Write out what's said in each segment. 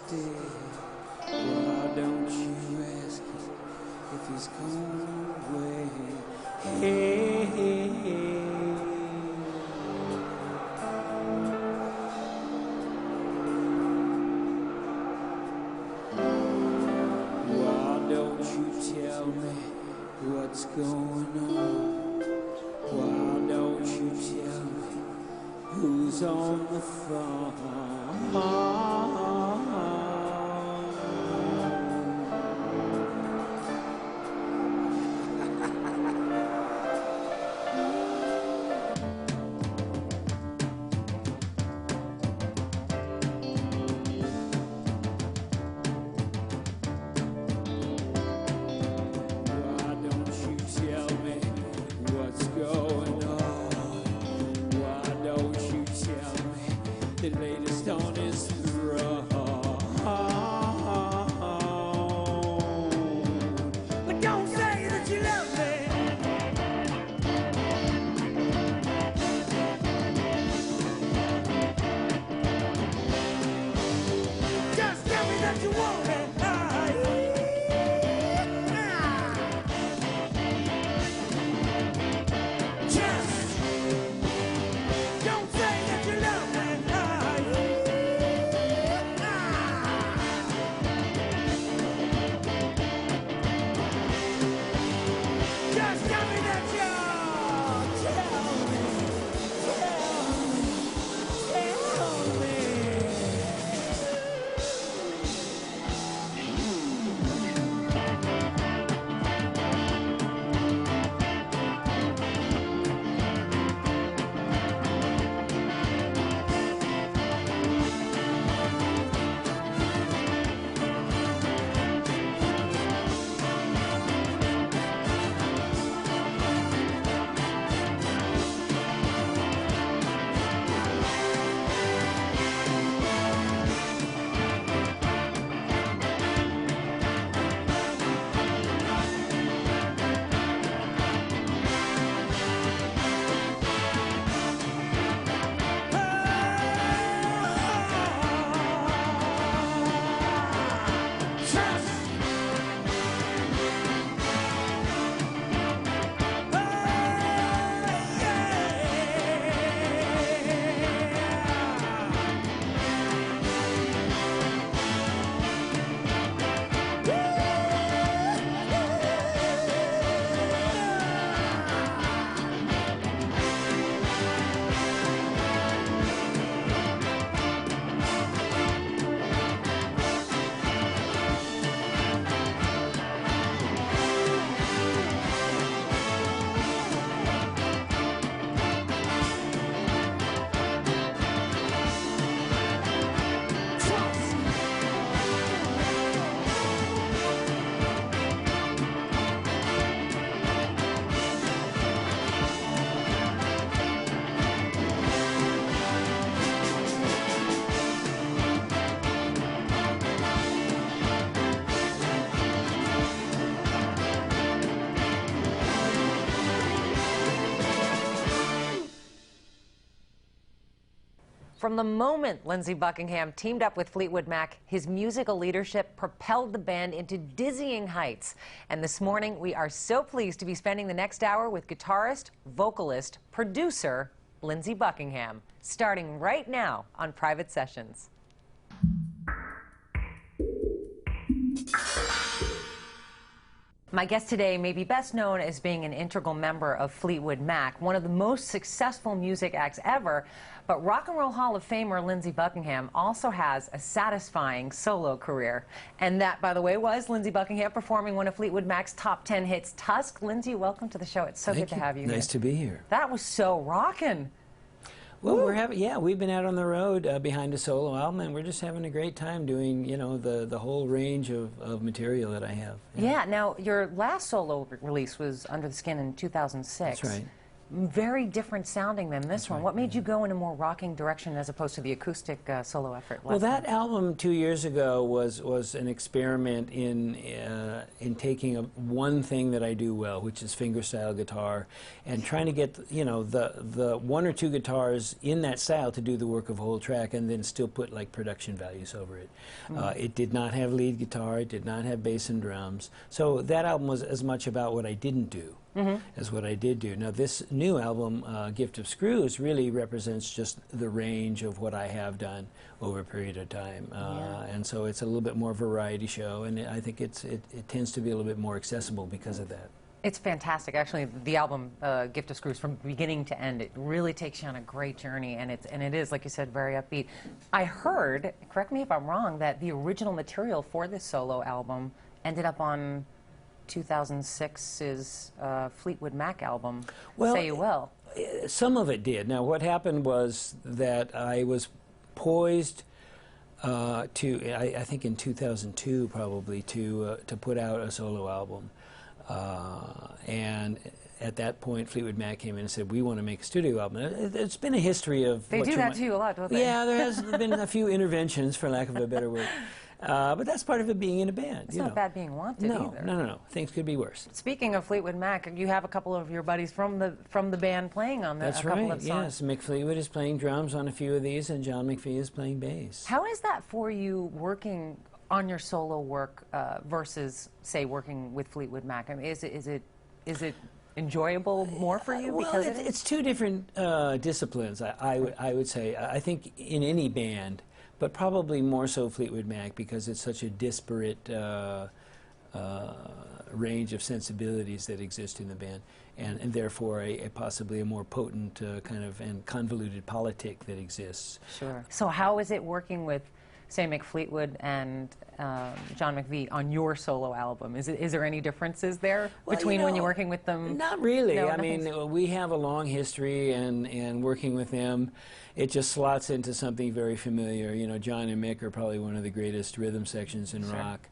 stay? Why don't you ask him if he's gone away? Hey, hey, hey. Why don't you tell me what's going on? Why don't you tell me who's on the phone? The latest on his throne. But don't say that you love me. Just tell me that you want it. Just don't say that you love me. Just tell me that you tell me. From the moment Lindsey Buckingham teamed up with Fleetwood Mac, his musical leadership propelled the band into dizzying heights. And this morning, we are so pleased to be spending the next hour with guitarist, vocalist, producer, Lindsey Buckingham, starting right now on Private Sessions. My guest today may be best known as being an integral member of Fleetwood Mac, one of the most successful music acts ever, but Rock and Roll Hall of Famer Lindsey Buckingham also has a satisfying solo career. And that, by the way, was Lindsey Buckingham performing one of Fleetwood Mac's top 10 hits, Tusk. Lindsey, welcome to the show. It's so good to have you here. Nice to be here. That was so rockin'. Well, we've been out on the road behind a solo album, and we're just having a great time doing, you know, the whole range of material that I have. Yeah, now your last solo release was Under the Skin in 2006. That's right. very different sounding than this one. What made you go in a more rocking direction as opposed to the acoustic solo effort? Well, that album 2 years ago was an experiment in taking one thing that I do well, which is fingerstyle guitar, and trying to get the one or two guitars in that style to do the work of a whole track, and then still put like production values over it. It did not have lead guitar, it did not have bass and drums, so that album was as much about what I didn't do as what I did do. Now this new album, Gift of Screws, really represents just the range of what I have done over a period of time. And so it's a little bit more variety show, and I think it tends to be a little bit more accessible because of that. It's fantastic. Actually, the album Gift of Screws, from beginning to end, it really takes you on a great journey, and it is, like you said, very upbeat. I heard, correct me if I'm wrong, that the original material for this solo album ended up on 2006's Fleetwood Mac album, Say You Will. Some of it did. Now, what happened was that I was poised I think in 2002 probably, to put out a solo album. And at that point, Fleetwood Mac came in and said, we want to make a studio album. It's been a history of... They do that to you a lot, don't they? Yeah, there has been a few interventions, for lack of a better word. But that's part of it being in a band. It's not bad being wanted either. No. Things could be worse. Speaking of Fleetwood Mac, you have a couple of your buddies from the band playing on That's a couple right, of songs. yes. Mick Fleetwood is playing drums on a few of these, and John McPhee is playing bass. How is that for you, working on your solo work versus, say, working with Fleetwood Mac? I mean, is it enjoyable more for you? Well, because it's two different disciplines, I would say. I think in any band, but probably more so Fleetwood Mac, because it's such a disparate range of sensibilities that exist in the band, and therefore possibly a more potent kind of and convoluted politic that exists. Sure. So how is it working with, say, Mick Fleetwood and John McVie on your solo album? Is there any differences there between when you're working with them? Not really. No, I mean, we have a long history, and working with them, it just slots into something very familiar. You know, John and Mick are probably one of the greatest rhythm sections in rock,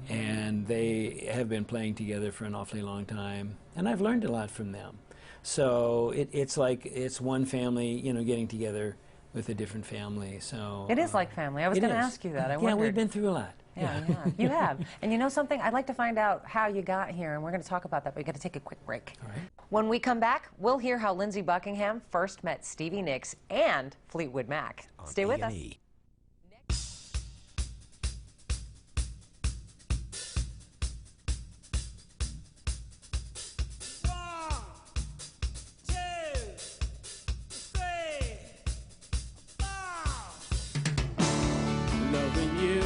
and they have been playing together for an awfully long time, and I've learned a lot from them. So it's like it's one family, you know, getting together with a different family. So it is like family. I was going to ask you that. I wondered. Yeah, we've been through a lot. Yeah, you have. And you know something? I'd like to find out how you got here, and we're going to talk about that, but we've got to take a quick break. All right. When we come back, we'll hear how Lindsey Buckingham first met Stevie Nicks and Fleetwood Mac. Stay with us. Loving you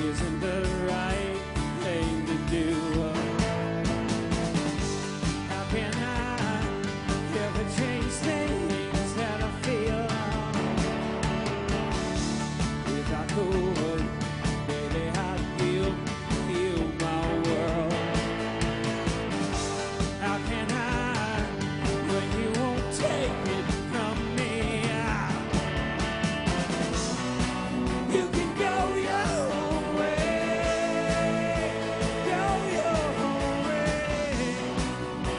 isn't the right thing to do. How can I ever change things that I feel? If I could, baby, I'd heal my world. How can I, when you won't take it from me? You can go your own way, go your own way.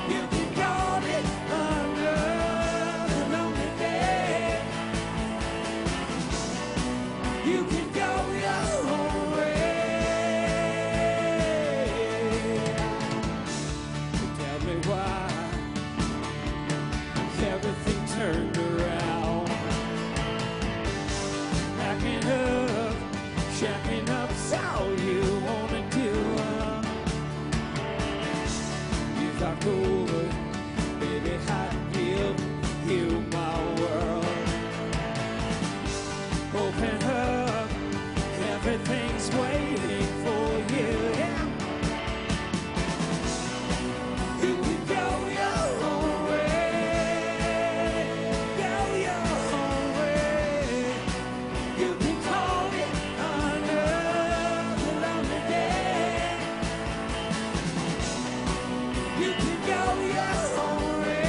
You can call it another lonely day. You can go your own way. Tell me why everything turned around. Backing up, shacking up's all you wanna do. If I could, baby, I'd heal my world. Open up, everything's waiting for you. Yeah. You can go your own way, go your own way. You can call it another lonely day. You can go your own way.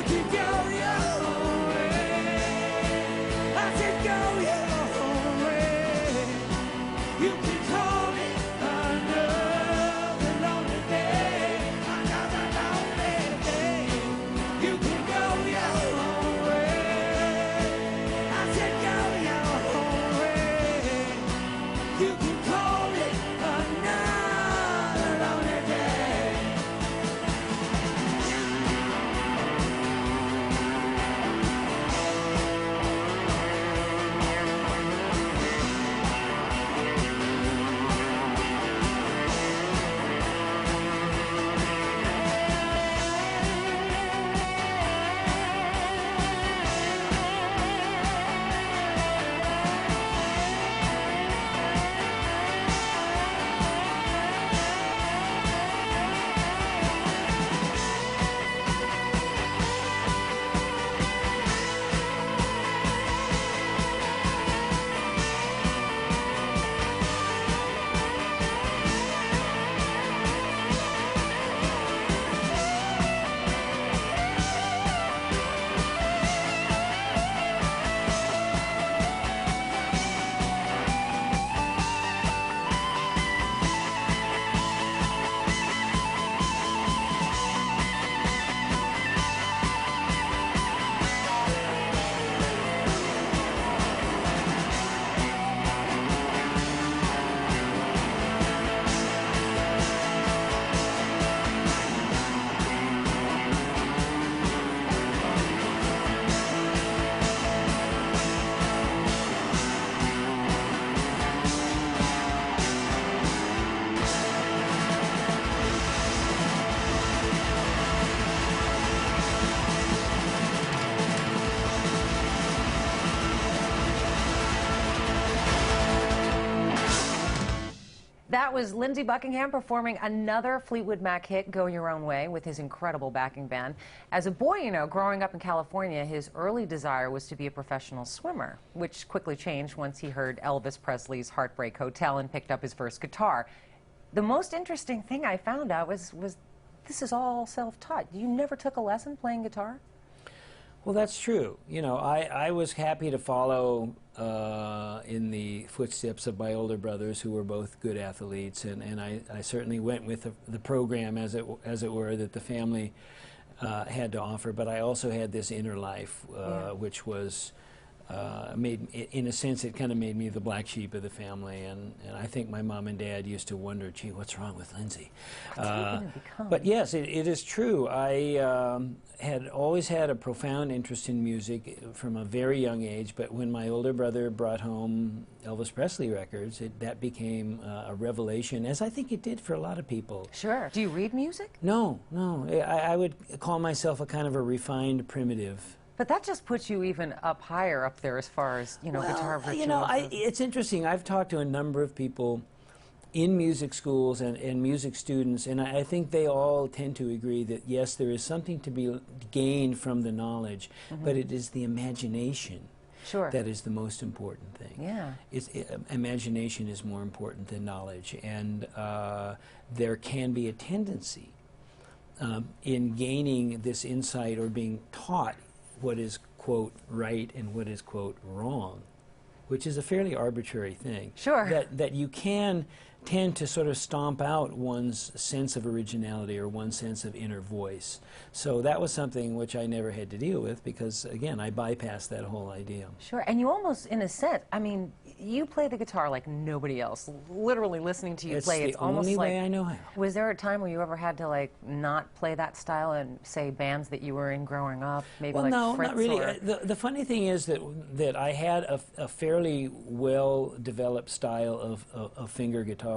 can go your own way. I said go your own way. You can call it another lonely day, another lonely day. You can go your own way. I said go your own way. You can call it another lonely day. That was Lindsey Buckingham performing another Fleetwood Mac hit, Go Your Own Way, with his incredible backing band. As a boy, you know, growing up in California, his early desire was to be a professional swimmer, which quickly changed once he heard Elvis Presley's Heartbreak Hotel and picked up his first guitar. The most interesting thing I found out was this is all self-taught. You never took a lesson playing guitar? Well, that's true. You know, I was happy to follow in the footsteps of my older brothers, who were both good athletes, and I certainly went with the program, as it were, that the family had to offer. But I also had this inner life, which was in a sense, it kind of made me the black sheep of the family, and I think my mom and dad used to wonder, gee, what's wrong with Lindsey? But yes, it is true. I had always had a profound interest in music from a very young age, but when my older brother brought home Elvis Presley records, that became a revelation, as I think it did for a lot of people. Sure. Do you read music? No, no. I would call myself a kind of a refined primitive. But that just puts you even up higher up there as far as, you know, guitar virtuoso. You know, it's interesting. I've talked to a number of people in music schools and music students, and I think they all tend to agree that, yes, there is something to be gained from the knowledge, but it is the imagination that is the most important thing. Yeah. Imagination is more important than knowledge, and there can be a tendency in gaining this insight or being taught what is, quote, right and what is, quote, wrong, which is a fairly arbitrary thing. Sure. That you can tend to sort of stomp out one's sense of originality or one's sense of inner voice. So that was something which I never had to deal with because, again, I bypassed that whole idea. Sure, and you almost, in a sense, I mean, you play the guitar like nobody else. Literally listening to you play, it's almost like... It's the only way I know how. Was there a time where you ever had to, like, not play that style and, say, bands that you were in growing up? Maybe well, like no, Fritz not really. Or... The funny thing is that I had a fairly well-developed style of finger guitar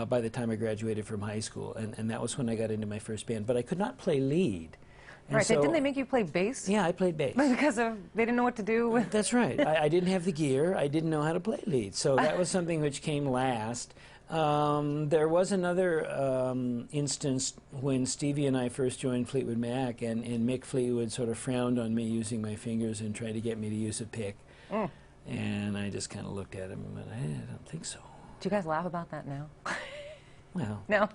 by the time I graduated from high school, and that was when I got into my first band. But I could not play lead. And right, so, didn't they make you play bass? Yeah, I played bass. Because they didn't know what to do with... That's right. I didn't have the gear. I didn't know how to play lead. So that was something which came last. There was another instance when Stevie and I first joined Fleetwood Mac, and Mick Fleetwood sort of frowned on me using my fingers and tried to get me to use a pick. And I just kind of looked at him and went, I don't think so. Do you guys laugh about that now? Well, No?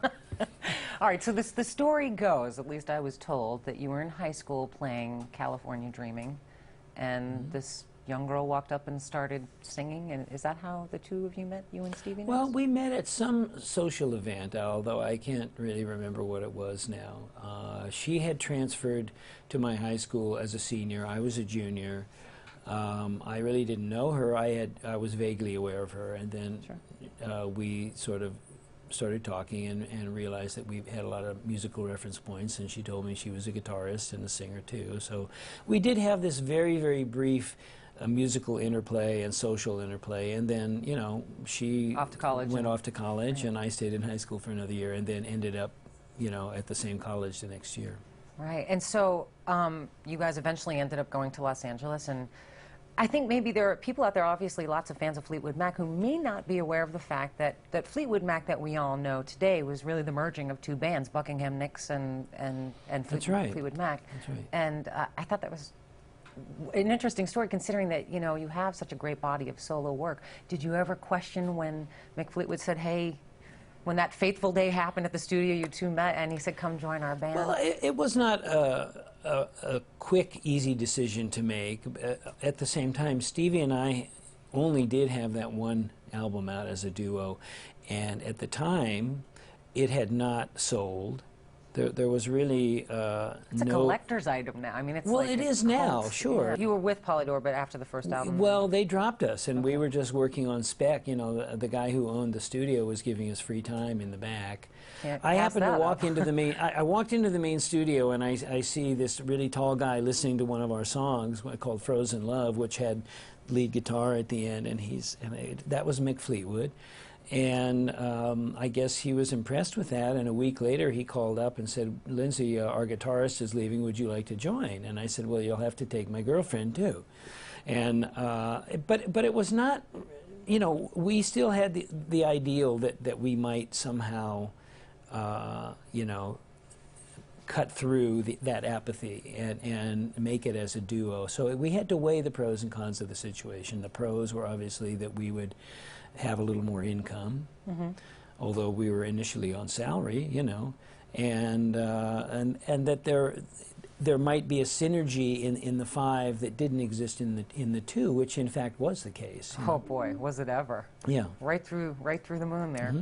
All right, so the story goes, at least I was told, that you were in high school playing California Dreaming, and this young girl walked up and started singing, and is that how the two of you met, you and Stevie Nicks? well, we met at some social event, although I can't really remember what it was now. She had transferred to my high school as a senior. I was a junior. I really didn't know her. I was vaguely aware of her, and then we sort of started talking and realized that we had a lot of musical reference points, and she told me she was a guitarist and a singer too. So we did have this very, very brief musical interplay and social interplay, and then, you know, she Off to college went off to college, and I stayed in high school for another year, and then ended up, you know, at the same college the next year. Right, and so you guys eventually ended up going to Los Angeles, and I think maybe there are people out there, obviously lots of fans of Fleetwood Mac, who may not be aware of the fact that Fleetwood Mac that we all know today was really the merging of two bands, Buckingham Nicks and Fleetwood Mac. That's right. And I thought that was an interesting story, considering that, you know, you have such a great body of solo work. Did you ever question when Mick Fleetwood said, hey, when that fateful day happened at the studio, you two met, and he said, come join our band? Well, it was not a quick, easy decision to make. At the same time, Stevie and I only did have that one album out as a duo, and at the time, it had not sold. There was really it's a collector's item now. I mean, it's well, like it is cult. now, sure. Yeah. You were with Polydor, but after the first album. Well, they dropped us, and we were just working on spec. You know, the guy who owned the studio was giving us free time in the back. I happened to walk into the main. I walked into the main studio, and I see this really tall guy listening to one of our songs called "Frozen Love," which had lead guitar at the end, and that was Mick Fleetwood. And I guess he was impressed with that, and a week later he called up and said, Lindsey, our guitarist is leaving, would you like to join? And I said, well, you'll have to take my girlfriend too. And but it was not, you know, we still had the ideal that we might somehow, you know, cut through that apathy and make it as a duo. So we had to weigh the pros and cons of the situation. The pros were obviously that we would have a little more income, although we were initially on salary, you know, and that there might be a synergy in the five that didn't exist in the two, which in fact was the case. Oh boy, was it ever! Yeah, right through the moon there,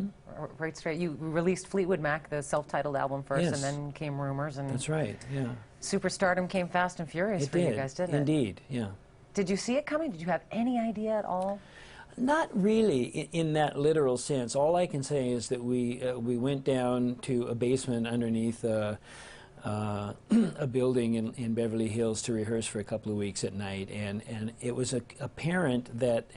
right straight. You released Fleetwood Mac, the self-titled album first, yes. And then came Rumors, and that's right. Yeah, superstardom came fast and furious for you guys, didn't it? Indeed, yeah. Did you see it coming? Did you have any idea at all? Not really in that literal sense. All I can say is that we went down to a basement underneath a building in Beverly Hills to rehearse for a couple of weeks at night, and it was apparent that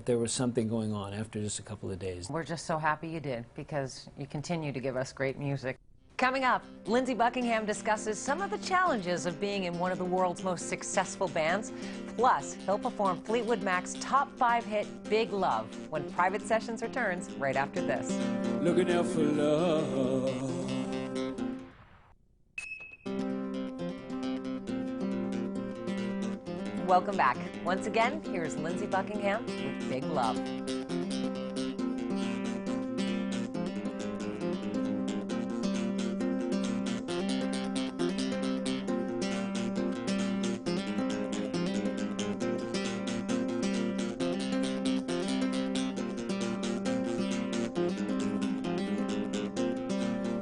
there was something going on after just a couple of days. We're just so happy you did, because you continue to give us great music. Coming up, Lindsey Buckingham discusses some of the challenges of being in one of the world's most successful bands. Plus, he'll perform Fleetwood Mac's top 5 hit, Big Love, when Private Sessions returns right after this. Looking out for love. Welcome back. Once again, here's Lindsey Buckingham with Big Love.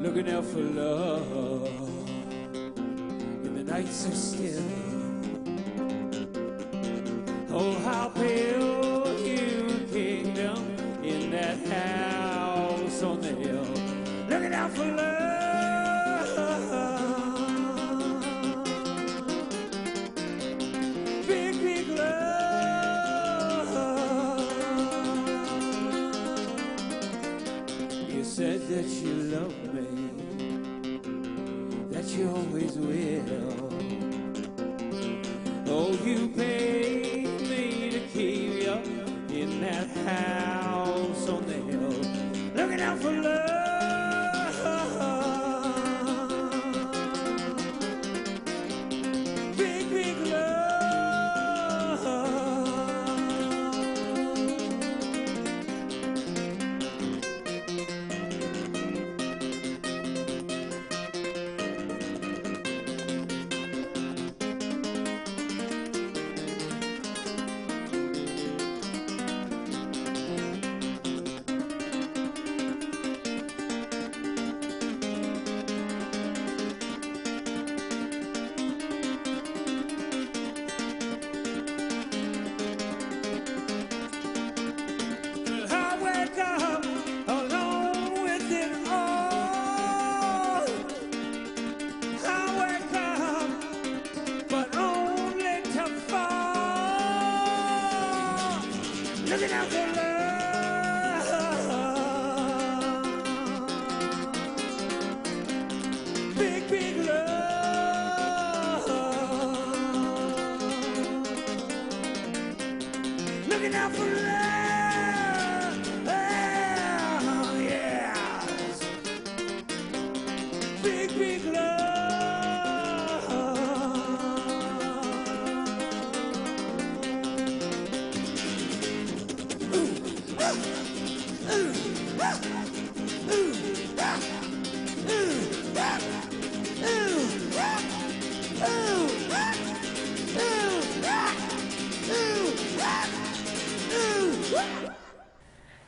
Looking out for love in the night so still. Oh, how pale you came down in that house on the hill. Looking out for love, big, big love. You said that you love me, that you always will. Oh, you paid me to keep you in that house on the hill, looking out for love. Big, big love. looking out for love, big, big love, looking out for love, oh, yes, big, big love.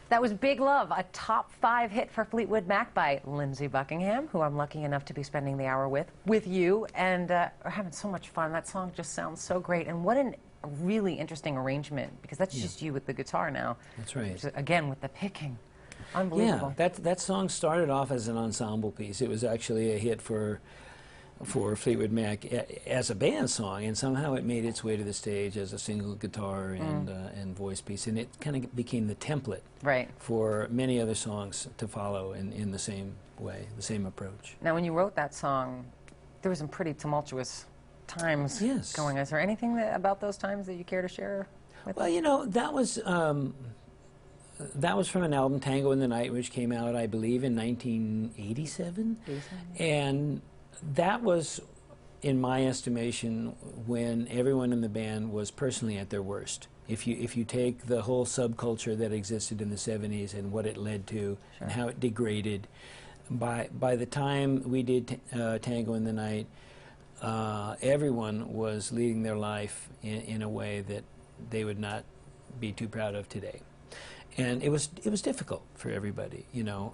That was Big Love, a top 5 hit for Fleetwood Mac by Lindsey Buckingham, who I'm lucky enough to be spending the hour with you, and we're having so much fun. That song just sounds so great, and what a really interesting arrangement, because that's just you with the guitar now. That's right. Again, with the picking. Unbelievable. Yeah, that song started off as an ensemble piece. It was actually a hit for Fleetwood Mac as a band song, and somehow it made its way to the stage as a single guitar and voice piece, and it kind of became the template for many other songs to follow in the same way, the same approach. Now, when you wrote that song, there was some pretty tumultuous times going on. Is there anything about those times that you care to share with us? Well, you know, that was from an album, Tango in the Night, which came out, I believe, in 1987. And that was, in my estimation, when everyone in the band was personally at their worst. If you take the whole subculture that existed in the 70s and what it led to and how it degraded, by the time we did Tango in the Night, everyone was leading their life in a way that they would not be too proud of today. And it was difficult for everybody, you know.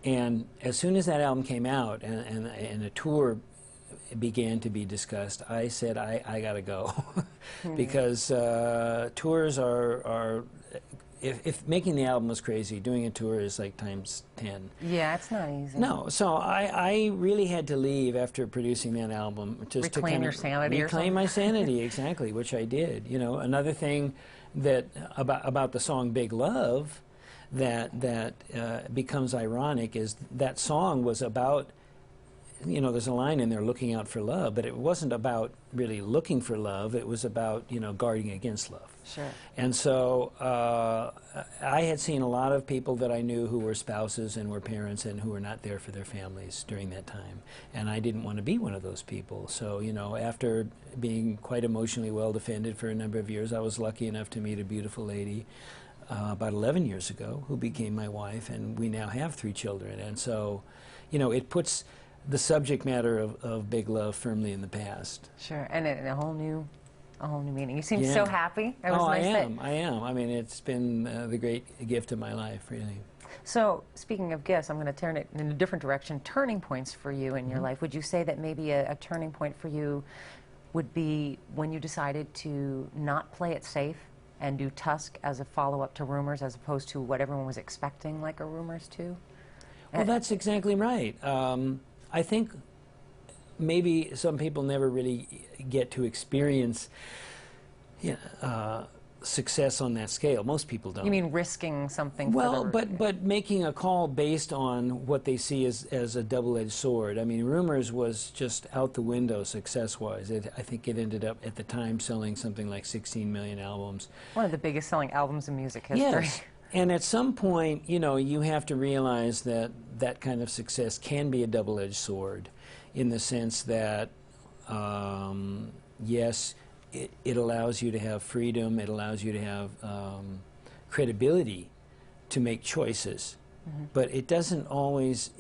And as soon as that album came out and a tour began to be discussed, I said, I gotta go. Because tours are if making the album was crazy, doing a tour is like times 10. Yeah, it's not easy. No, so I really had to leave after producing that album. Just reclaim to kind your of sanity reclaim my sanity, exactly, which I did. You know, another thing that about the song Big Love that becomes ironic is that song was about, you know, there's a line in there, looking out for love, but it wasn't about really looking for love. It was about, you know, guarding against love. Sure. And so I had seen a lot of people that I knew who were spouses and were parents and who were not there for their families during that time. And I didn't want to be one of those people. So, you know, after being quite emotionally well defended for a number of years, I was lucky enough to meet a beautiful lady about 11 years ago who became my wife, and we now have 3 children. And so, you know, it puts the subject matter of Big Love firmly in the past. Sure, and a whole new meaning. You seem so happy. It was nice I am. I mean, it's been the great gift of my life, really. So, speaking of gifts, I'm going to turn it in a different direction. Turning points for you in your life. Would you say that maybe a turning point for you would be when you decided to not play it safe and do Tusk as a follow-up to Rumors, as opposed to what everyone was expecting like a Rumors 2? Well, that's exactly right. I think maybe some people never really get to experience success on that scale. Most people don't. You mean risking something? Well, for the... but making a call based on what they see as a double-edged sword. I mean, Rumors was just out the window success-wise. I think it ended up at the time selling something like 16 million albums. One of the biggest selling albums in music history. Yes. And at some point, you know, you have to realize that that kind of success can be a double-edged sword, in the sense that, yes, it allows you to have freedom, it allows you to have credibility to make choices, but it doesn't always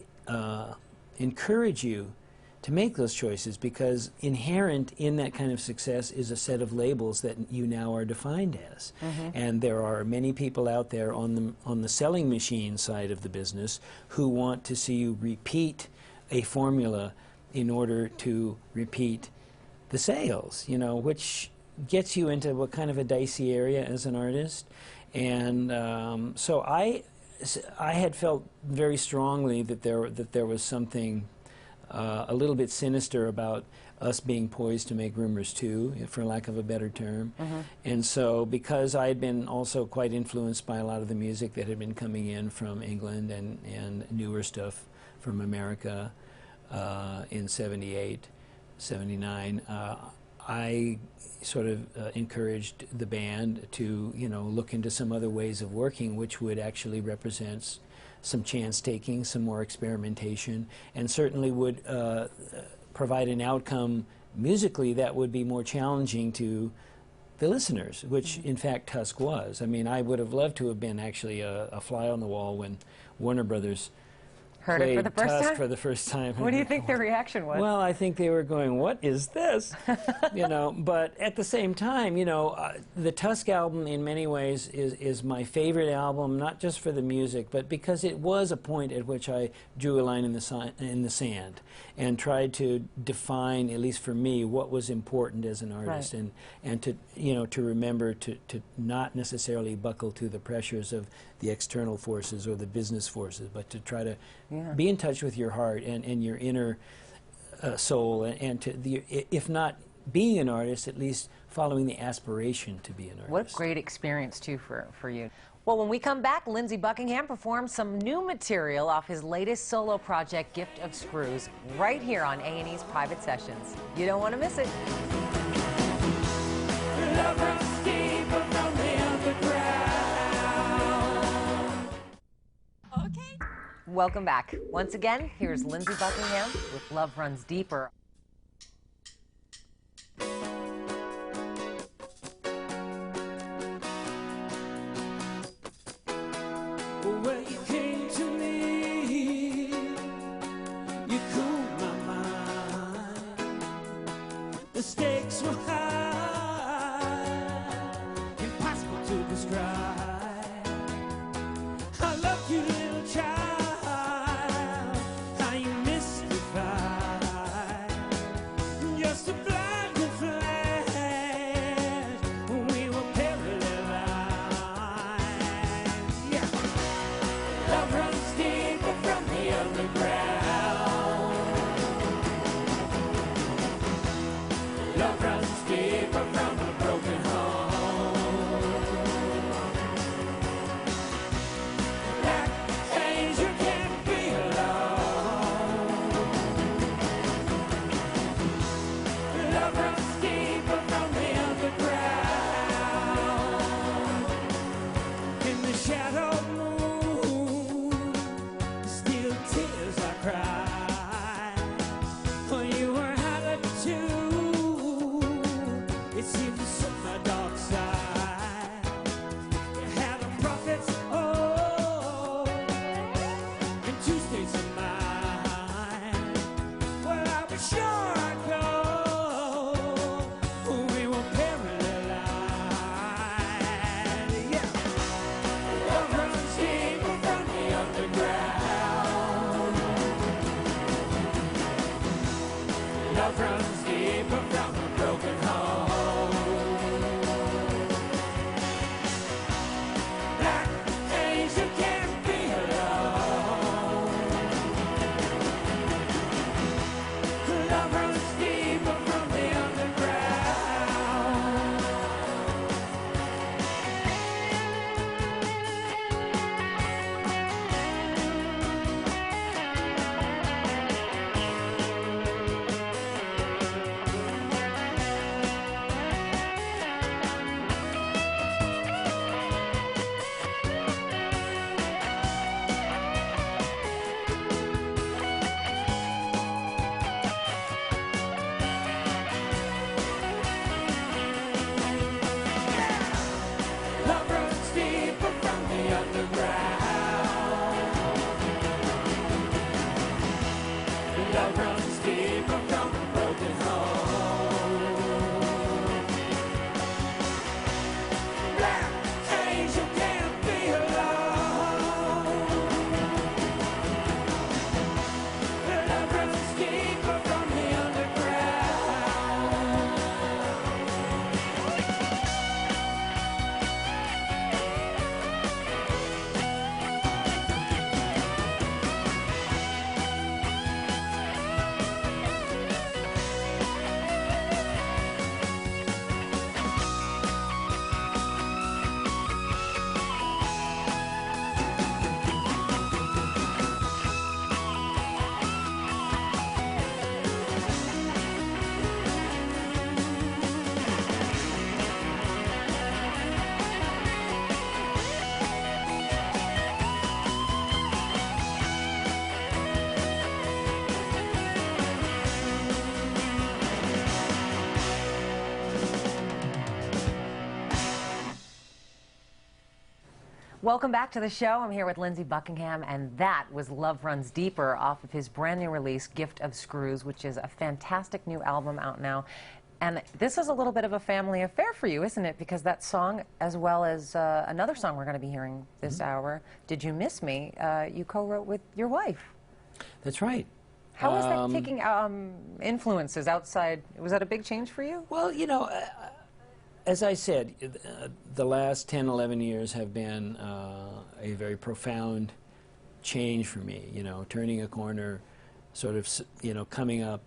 encourage you to make those choices, because inherent in that kind of success is a set of labels that you now are defined as. And there are many people out there on the selling machine side of the business who want to see you repeat a formula in order to repeat the sales, you know, which gets you into what kind of a dicey area as an artist. And so I had felt very strongly that there was something a little bit sinister about us being poised to make Rumors 2, for lack of a better term. And so because I had been also quite influenced by a lot of the music that had been coming in from England and newer stuff from America in 78, 79, I sort of encouraged the band to, look into some other ways of working which would actually represent some chance-taking, some more experimentation, and certainly would provide an outcome musically that would be more challenging to the listeners, which in fact Tusk was. I mean, I would have loved to have been actually a fly on the wall when Warner Brothers heard it for the first Tusk time? for the first time. What do you think their reaction was? Well, I think they were going, "What is this?" But at the same time, the Tusk album in many ways is my favorite album, not just for the music, but because it was a point at which I drew a line in the sand and tried to define, at least for me, what was important as an artist, right. and to to remember to not necessarily buckle to the pressures of the external forces or the business forces, but to try to be in touch with your heart and your inner soul, and to if not being an artist, at least following the aspiration to be an artist. What a great experience, too, for you. Well, when we come back, Lindsey Buckingham performs some new material off his latest solo project, Gift of Screws, right here on A&E's Private Sessions. You don't want to miss it. Okay. Welcome back. Once again, here's Lindsey Buckingham with Love Runs Deeper. Well, you came to me, you cooled my mind. The stakes were high, impossible to describe. I love you, little child, how you mystified. Just a blinding flash, we were paralyzed. Yeah. Love runs deeper from the underground. Love runs deeper from a broken home. Black angel can't be alone. Love runs deeper from the underground. In the shadow moon, still tears I cry. When you were hot too, it seemed to suit my dark side. You had a prophet's hope and two states of mind. Well, I was sure I'd go. We were paralyzed. Yeah. Love runs deeper from the underground. Love runs deeper from a broken home. Black angel can't be alone. Love runs deeper from the underground. Welcome back to the show. I'm here with Lindsey Buckingham, and that was Love Runs Deeper off of his brand new release, Gift of Screws, which is a fantastic new album out now. And this is a little bit of a family affair for you, isn't it? Because that song, as well as another song we're going to be hearing this hour, Did You Miss Me, you co-wrote with your wife. That's right. How was that taking influences outside? Was that a big change for you? Well, you know, as I said, the last 10, 11 years have been a very profound change for me, you know, turning a corner, sort of, you know, coming up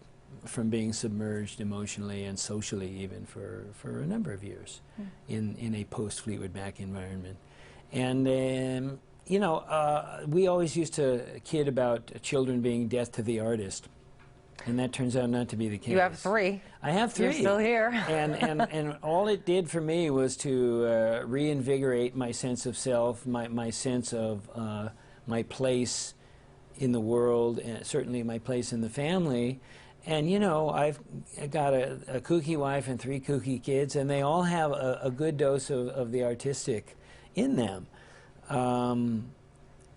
from being submerged emotionally and socially even for a number of years in a post-Fleetwood Mac environment. And, you know, we always used to kid about children being death to the artist. And that turns out not to be the case. You have 3. I have 3. You're still here. and all it did for me was to reinvigorate my sense of self, my sense of my place in the world, and certainly my place in the family. And, you know, I've got a kooky wife and 3 kooky kids, and they all have a good dose of the artistic in them.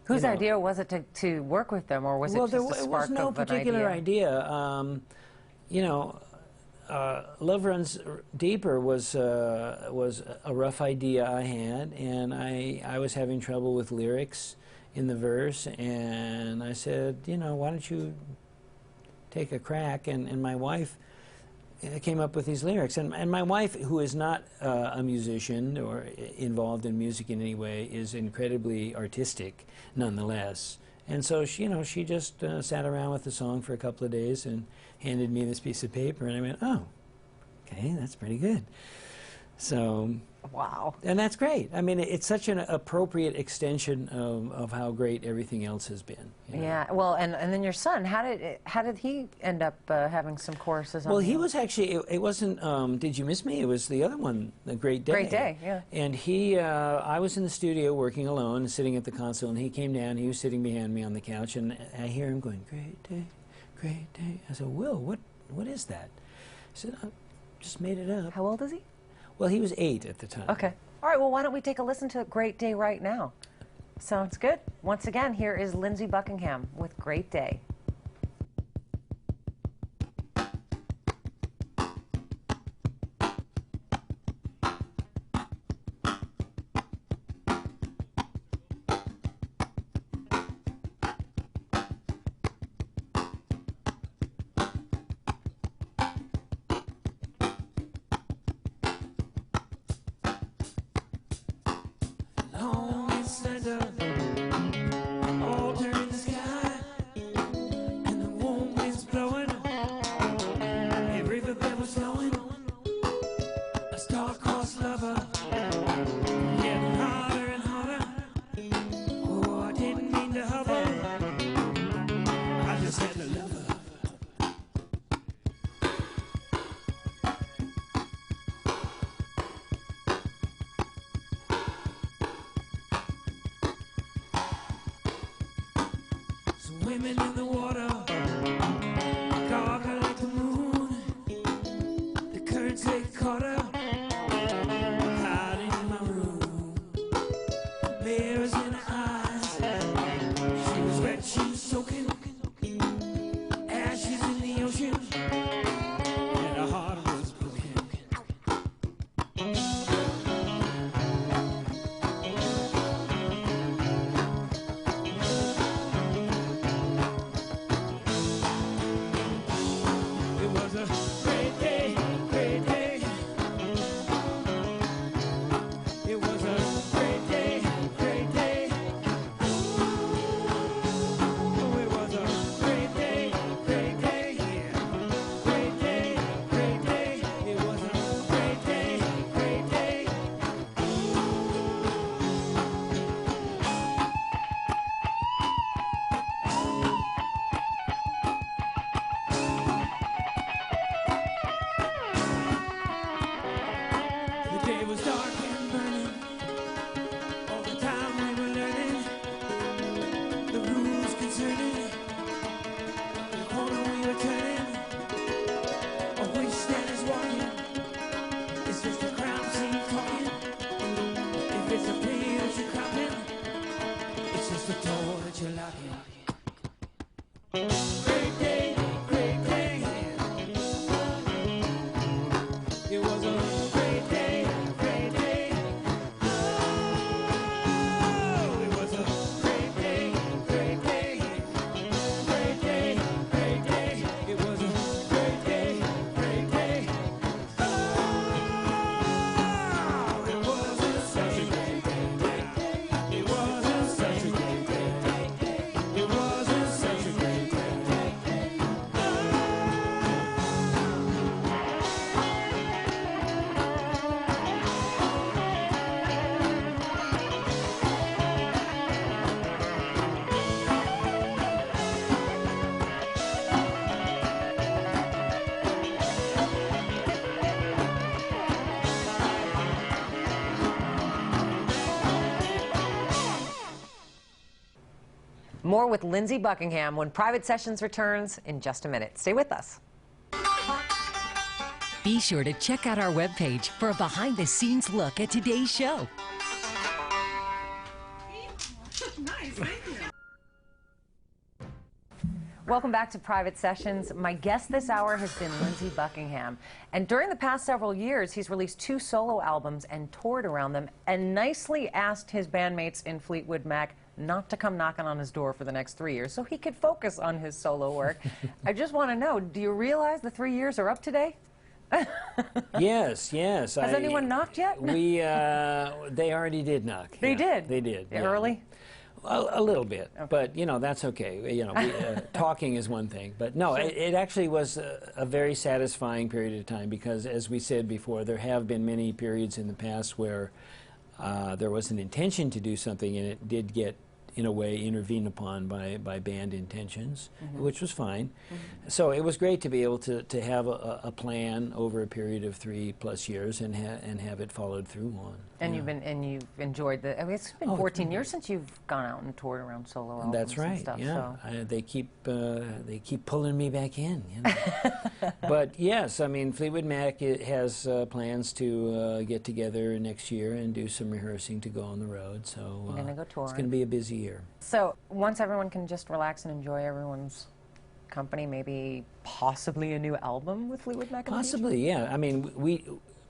Whose you know, idea was it to work with them, or was it just a spark of an idea? Well, there was no particular idea. You know, Love Runs Deeper was a rough idea I had, and I was having trouble with lyrics in the verse, and I said, you know, why don't you take a crack? And my wife came up with these lyrics. And my wife, who is not a musician or involved in music in any way, is incredibly artistic nonetheless. And so she, you know, she just sat around with the song for a couple of days and handed me this piece of paper, and I went, oh, okay, that's pretty good. So, wow. And that's great. I mean, it's such an appropriate extension of how great everything else has been. You know? Yeah. Well, and then your son, how did he end up having some choruses on? Well, he was actually, it wasn't Did You Miss Me? It was the other one, The Great Day. Great Day, yeah. And I was in the studio working alone, sitting at the console, and he came down. He was sitting behind me on the couch, and I hear him going, great day, great day. I said, Will, what is that? He said, I just made it up. How old is he? Well, he was 8 at the time. Okay. All right, well, why don't we take a listen to Great Day right now? Sounds good. Once again, here is Lindsey Buckingham with Great Day. Women in the water, gargle like the moon. The currents they caught her, hiding in my room. Mirrors in her eyes, she was wet, she was soaking. Ashes in the ocean, and her heart was broken. It was a great day, More with Lindsey Buckingham when Private Sessions returns in just a minute. Stay with us. Be sure to check out our webpage for a behind-the-scenes look at today's show. Nice, thank you. Welcome back to Private Sessions. My guest this hour has been Lindsey Buckingham. And during the past several years, he's released 2 solo albums and toured around them and nicely asked his bandmates in Fleetwood Mac not to come knocking on his door for the next 3 years so he could focus on his solo work. I just want to know, do you realize the 3 years are up today? Yes. Has anyone knocked yet? They already did knock. They did? They did. Yeah. Early? A little bit, okay. But that's okay. Talking is one thing, but no, it actually was a very satisfying period of time because, as we said before, there have been many periods in the past where there was an intention to do something, and it did get, in a way, intervened upon by band intentions, which was fine. So it was great to be able to have a plan over a period of 3+ years and have it followed through on. And you've enjoyed the. I mean, it's been 14 years since you've gone out and toured around solo albums. That's right. And stuff, yeah, so. they keep pulling me back in. But yes, I mean, Fleetwood Mac has plans to get together next year and do some rehearsing to go on the road. So You're gonna go touring. It's going to be a busy year. So once everyone can just relax and enjoy everyone's company, maybe possibly a new album with Fleetwood Mac. Possibly, yeah. I mean, we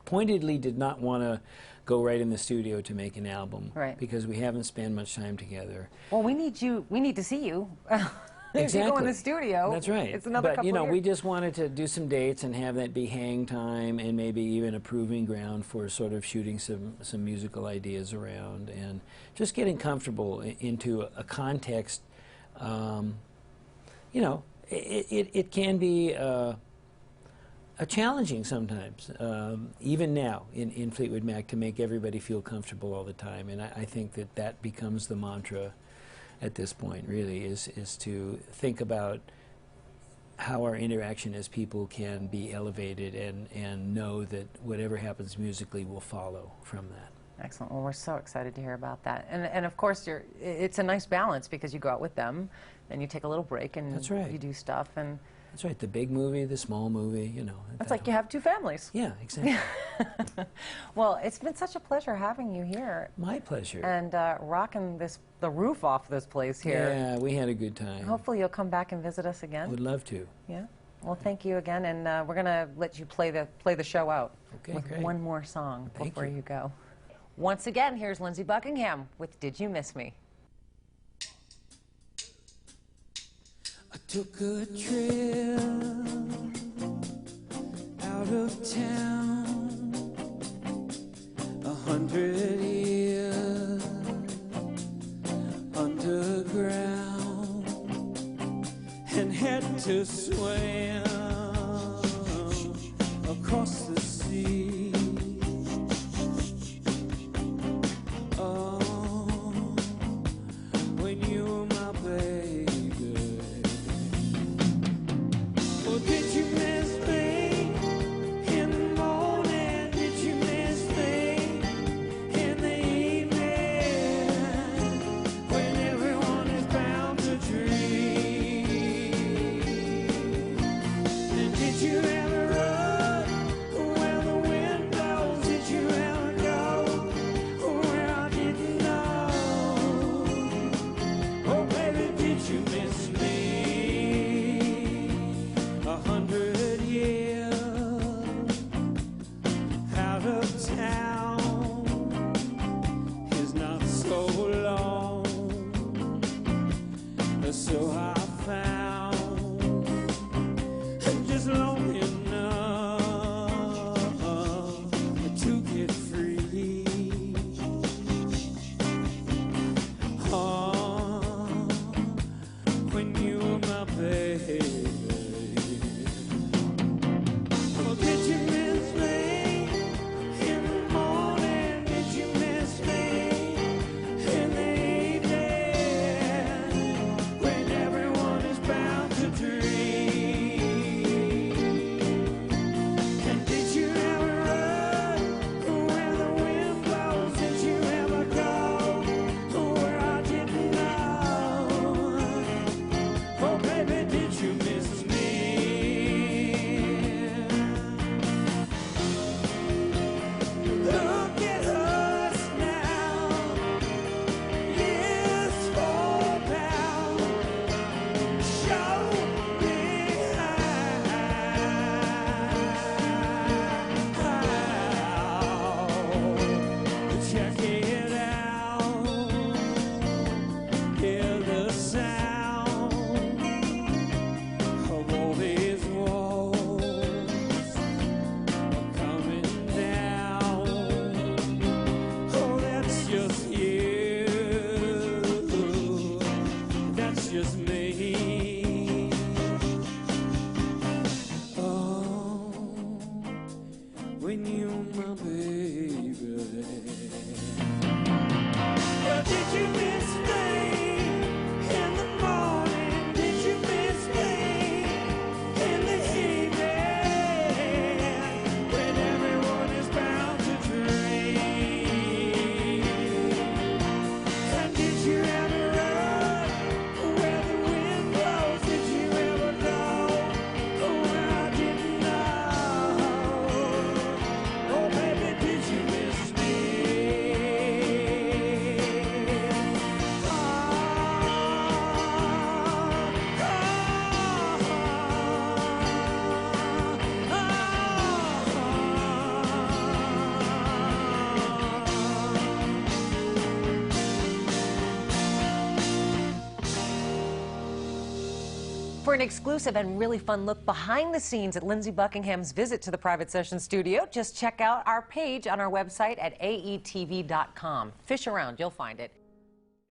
pointedly did not want to go right in the studio to make an album, right? Because we haven't spent much time together. Well, we need you. We need to see you. Exactly. If you go in the studio, that's right. It's another couple But of years. we just wanted to do some dates and have that be hang time and maybe even a proving ground for sort of shooting some musical ideas around and just getting comfortable into a context. It can be challenging sometimes, even now in Fleetwood Mac, to make everybody feel comfortable all the time. And I think that becomes the mantra at this point, really, is to think about how our interaction as people can be elevated and know that whatever happens musically will follow from that. Excellent. Well, we're so excited to hear about that. And of course, it's a nice balance because you go out with them and you take a little break and That's right. you do stuff. And that's right. The big movie, the small movie, It's like you have 2 families. Yeah, exactly. Well, it's been such a pleasure having you here. My pleasure. And rocking the roof off this place here. Yeah, we had a good time. Hopefully you'll come back and visit us again. Would love to. Yeah. Well, thank you again, and we're going to let you play the show out with great. one more song before you. you go. Once again, here's Lindsey Buckingham with Did You Miss Me? I took a trip out of town, 100 years underground, and had to swim across the sea. When you were my baby. Well, did you miss me in the morning? Did you miss me in the evening? When everyone is bound to dream. when you're my baby. Well, did you miss me in the morning? Did you miss me in the evening when everyone is bound to dream? And did you ever run where the wind blows? Did you ever know where I didn't know? Oh, baby, did you miss me? For an exclusive and really fun look behind the scenes at Lindsey Buckingham's visit to the Private Session studio, just check out our page on our website at aetv.com. Fish around, you'll find it.